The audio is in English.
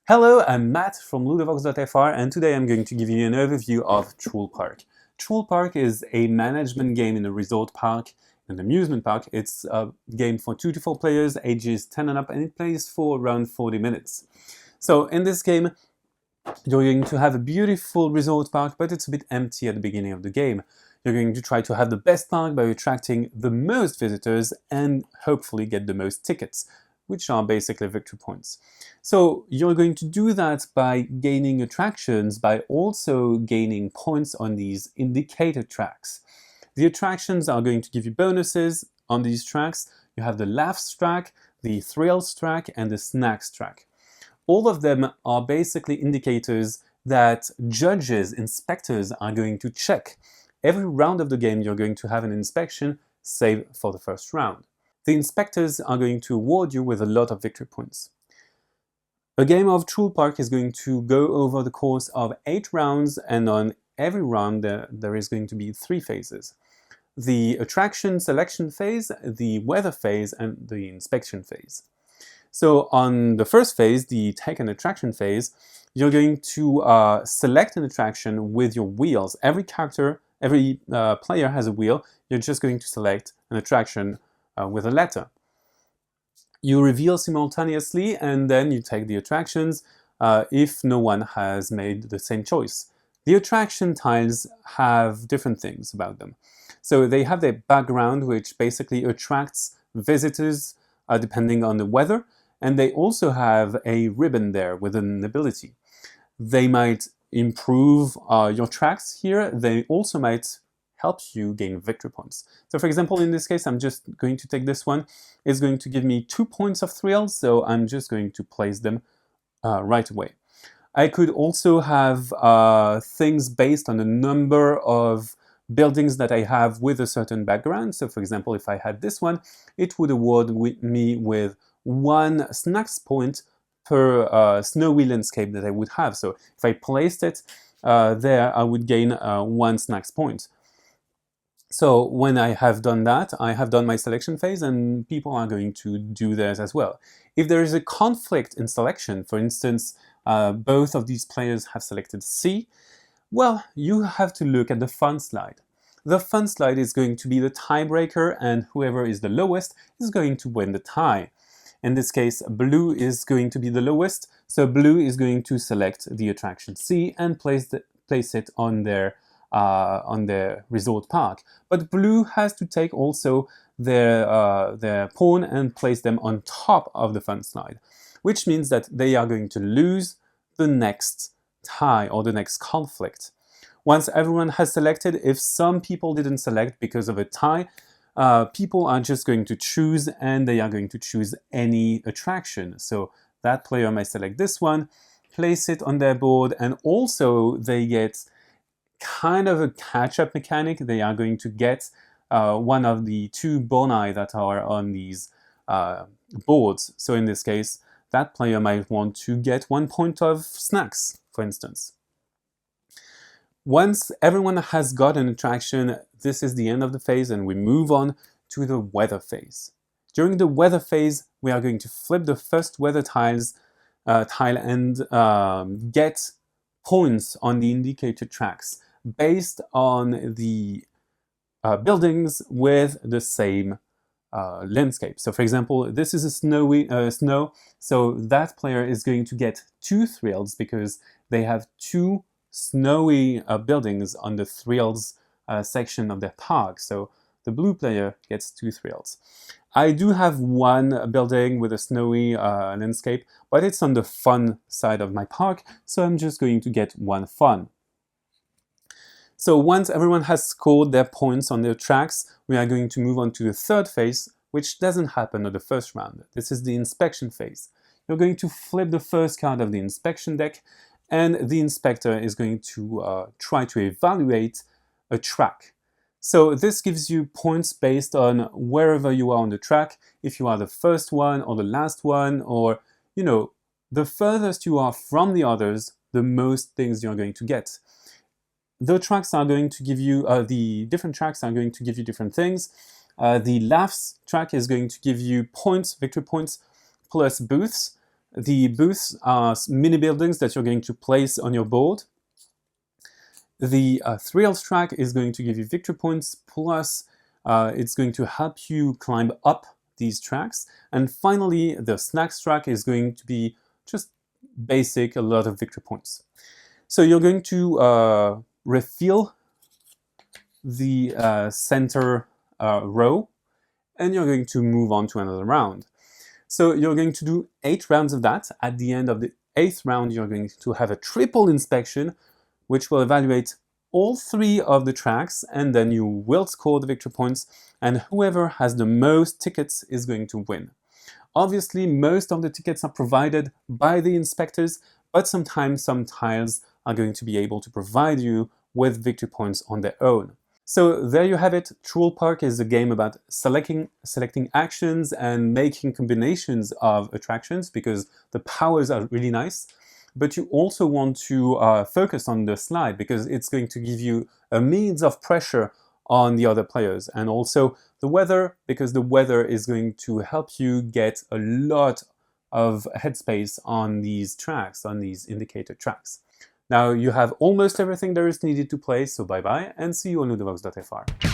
Hello, I'm Matt from ludovox.fr, and today I'm going to give you an overview of Trool Park. Trool Park is a management game in a resort park, an amusement park. It's a game for 2 to 4 players, ages 10 and up, and it plays for around 40 minutes. So in this game, you're going to have a beautiful resort park, but it's a bit empty at the beginning of the game. You're going to try to have the best park by attracting the most visitors and hopefully get the most tickets, which are basically victory points. So you're going to do that by gaining attractions, by also gaining points on these indicator tracks. The attractions are going to give you bonuses on these tracks. You have the laughs track, the thrills track, and the snacks track. All of them are basically indicators that judges, inspectors are going to check. Every round of the game you're going to have an inspection, save for the first round. The inspectors are going to award you with a lot of victory points. A game of Trool Park is going to go over the course of 8 rounds, and on every round there is going to be 3 phases. The attraction selection phase, the weather phase, and the inspection phase. So on the first phase, the take an attraction phase, you're going to select an attraction with your wheels. Every player has a wheel. You're just going to select an attraction with a letter. You reveal simultaneously, and then you take the attractions if no one has made the same choice. The attraction tiles have different things about them. So they have their background, which basically attracts visitors depending on the weather, and they also have a ribbon there with an ability. They might improve your tracks here. They also might help you gain victory points. So for example, in this case, I'm just going to take this one. It's going to give me 2 points of thrills, so I'm just going to place them right away. I could also have things based on the number of buildings that I have with a certain background. So for example, if I had this one, it would award me with 1 snacks point per snowy landscape that I would have. So if I placed it there, I would gain 1 snacks point. So when I have done that, I have done my selection phase, and people are going to do theirs as well. If there is a conflict in selection, for instance, both of these players have selected C, well, you have to look at the fun slide. The fun slide is going to be the tiebreaker, and whoever is the lowest is going to win the tie. In this case, blue is going to be the lowest, so blue is going to select the attraction C and place it on their resort park. But blue has to take also their pawn and place them on top of the fun slide, which means that they are going to lose the next tie or the next conflict. Once everyone has selected, if some people didn't select because of a tie, people are just going to choose, and they are going to choose any attraction. So that player may select this one, place it on their board, and also they get kind of a catch-up mechanic. They are going to get one of the 2 boni that are on these boards. So in this case, that player might want to get 1 point of snacks, for instance. Once everyone has got an attraction, this is the end of the phase, and we move on to the weather phase. During the weather phase, we are going to flip the first weather tile and get points on the indicator tracks based on the buildings with the same landscape. So for example, this is a snow, so that player is going to get 2 thrills because they have 2 snowy buildings on the thrills section of their park. So the blue player gets 2 thrills. I do have 1 building with a snowy landscape, but it's on the fun side of my park, so I'm just going to get 1 fun. So once everyone has scored their points on their tracks, we are going to move on to the third phase, which doesn't happen at the first round. This is the inspection phase. You're going to flip the first card of the inspection deck, and the inspector is going to try to evaluate a track. So this gives you points based on wherever you are on the track, if you are the first one or the last one, or, you know, the furthest you are from the others, the most things you're going to get. The tracks are going to give you, the different tracks are going to give you different things. The laughs track is going to give you points, victory points, plus booths. The booths are mini buildings that you're going to place on your board. The thrills track is going to give you victory points, plus it's going to help you climb up these tracks. And finally, the snacks track is going to be just basic, a lot of victory points. So you're going to refill the center row, and you're going to move on to another round. So you're going to do 8 rounds of that. At the end of the 8th round, you're going to have a triple inspection, which will evaluate all 3 of the tracks, and then you will score the victory points, and whoever has the most tickets is going to win. Obviously, most of the tickets are provided by the inspectors, but sometimes some tiles are going to be able to provide you with victory points on their own. So there you have it. Trool Park is a game about selecting actions and making combinations of attractions, because the powers are really nice. But you also want to focus on the slide, because it's going to give you a means of pressure on the other players. And also the weather, because the weather is going to help you get a lot of headspace on these tracks, on these indicator tracks. Now you have almost everything there is needed to play, so bye-bye, and see you on ludovox.fr.